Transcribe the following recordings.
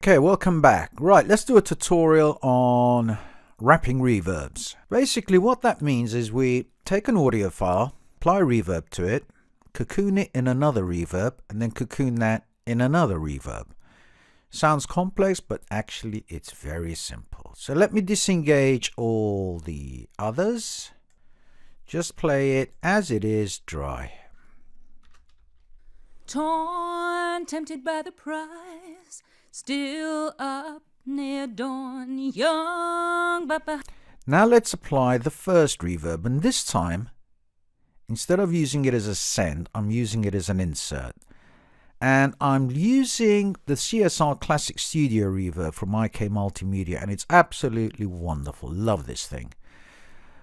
Okay, welcome back. Right, let's do a tutorial on wrapping reverbs. Basically what that means is we take an audio file, apply reverb to it, cocoon it in another reverb, and then cocoon that in another reverb. Sounds complex, but actually it's very simple. So let me disengage all the others. Just play it as it is, dry. Torn, tempted by the prize, still up near dawn, young but behind. Now let's apply the first reverb, and this time, instead of using it as a send, I'm using it as an insert. And I'm using the CSR Classic Studio reverb from IK Multimedia, and it's absolutely wonderful. Love this thing.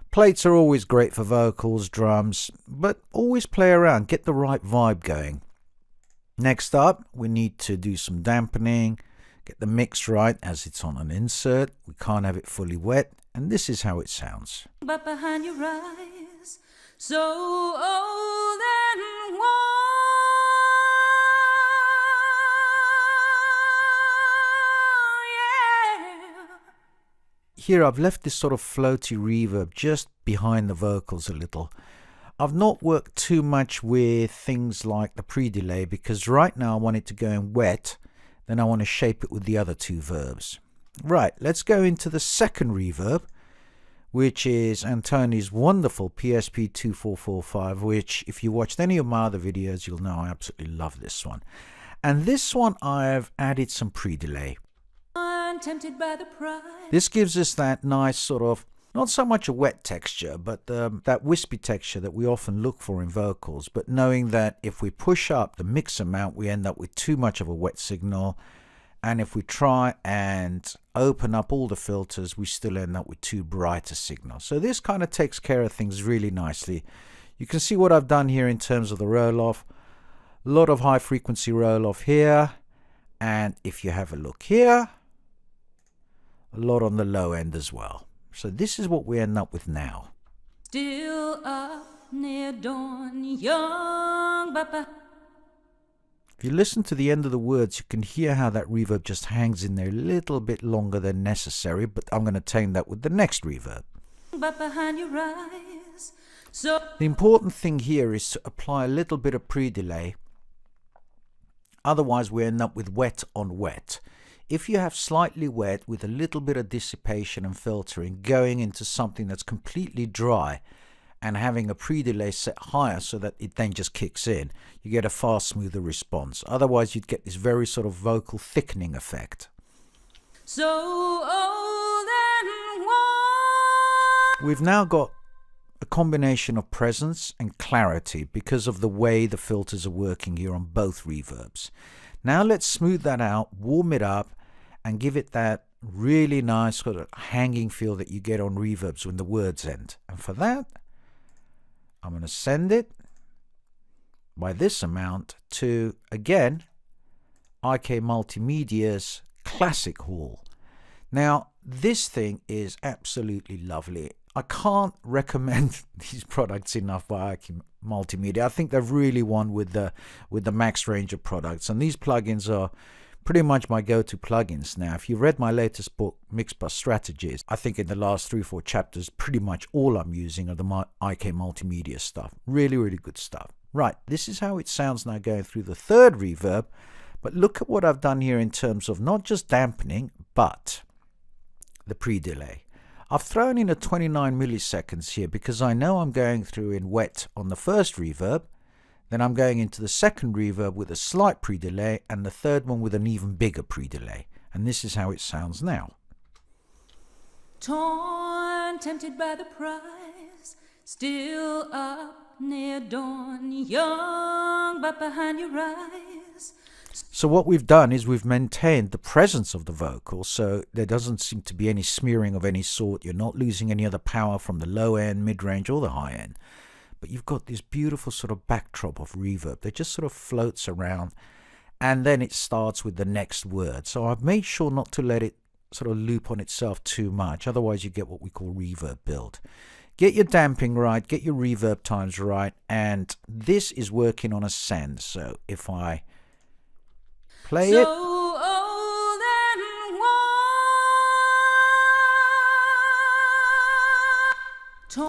Plates are always great for vocals, drums, but always play around, get the right vibe going. Next up, we need to do some dampening, get the mix right as it's on an insert. We can't have it fully wet, and this is how it sounds. But behind your eyes, so old and worn. Here I've left this sort of floaty reverb just behind the vocals a little. I've not worked too much with things like the pre-delay because right now I want it to go in wet, then I want to shape it with the other two verbs. Right, let's go into the second reverb, which is Antoni's wonderful PSP 2445, which if you watched any of my other videos, you'll know I absolutely love this one. And this one I've added some pre-delay. Tempted by the prize. This gives us that nice sort of, not so much a wet texture, but that wispy texture that we often look for in vocals. But knowing that if we push up the mix amount, we end up with too much of a wet signal. And if we try and open up all the filters, we still end up with too bright a signal. So this kind of takes care of things really nicely. You can see what I've done here in terms of the roll-off. A lot of high frequency roll-off here. And if you have a look here, a lot on the low end as well. So this is what we end up with now. Still up near dawn, young but if you listen to the end of the words, you can hear how that reverb just hangs in there a little bit longer than necessary, but I'm going to tame that with the next reverb. But behind your eyes, so the important thing here is to apply a little bit of pre-delay. Otherwise we end up with wet on wet. If you have slightly wet with a little bit of dissipation and filtering going into something that's completely dry and having a pre-delay set higher so that it then just kicks in, you get a far smoother response. Otherwise you'd get this very sort of vocal thickening effect. so old and worn. We've now got a combination of presence and clarity because of the way the filters are working here on both reverbs. Now let's smooth that out, warm it up, and give it that really nice sort of hanging feel that you get on reverbs when the words end. And for that, I'm going to send it by this amount to, again, IK Multimedia's Classic Hall. Now, this thing is absolutely lovely. I can't recommend these products enough by IK Multimedia. I think they've really won with the max range of products, and these plugins are pretty much my go-to plugins now. If you've read my latest book, Mix Bus Strategies, I think in the last 3-4 chapters, pretty much all I'm using are the IK Multimedia stuff. Really, really good stuff. Right, this is how it sounds now going through the third reverb, but look at what I've done here in terms of not just dampening, but the pre-delay. I've thrown in a 29 milliseconds here because I know I'm going through in wet on the first reverb, then I'm going into the second reverb with a slight pre-delay, and the third one with an even bigger pre-delay. And this is how it sounds now. Torn, tempted by the prize, still up near dawn, young but behind your eyes. So what we've done is we've maintained the presence of the vocal, so there doesn't seem to be any smearing of any sort. You're not losing any other power from the low end, mid-range, or the high end. But you've got this beautiful sort of backdrop of reverb that just sort of floats around, and then it starts with the next word. So I've made sure not to let it sort of loop on itself too much, otherwise you get what we call reverb build. Get your damping right, get your reverb times right, and this is working on a send. So if I play it, So old and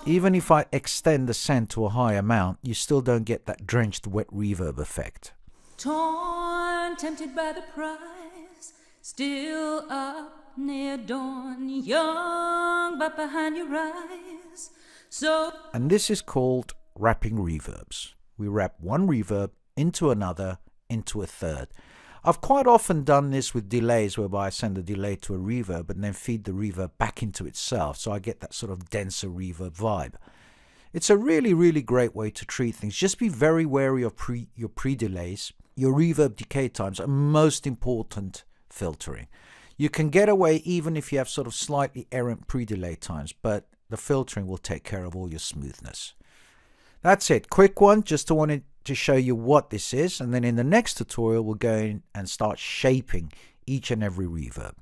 Even if I extend the send to a high amount, you still don't get that drenched wet reverb effect. Torn, tempted by the prize, still up near dawn, young but behind your eyes. So, and this is called wrapping reverbs. We wrap one reverb into another, into a third. I've quite often done this with delays, whereby I send a delay to a reverb and then feed the reverb back into itself, so I get that sort of denser reverb vibe. It's a really, really great way to treat things. Just be very wary of your pre-delays. Your reverb decay times are most important filtering. You can get away even if you have sort of slightly errant pre-delay times, but the filtering will take care of all your smoothness. That's it. Quick one, just wanted to show you what this is, and then in the next tutorial we'll go in and start shaping each and every reverb.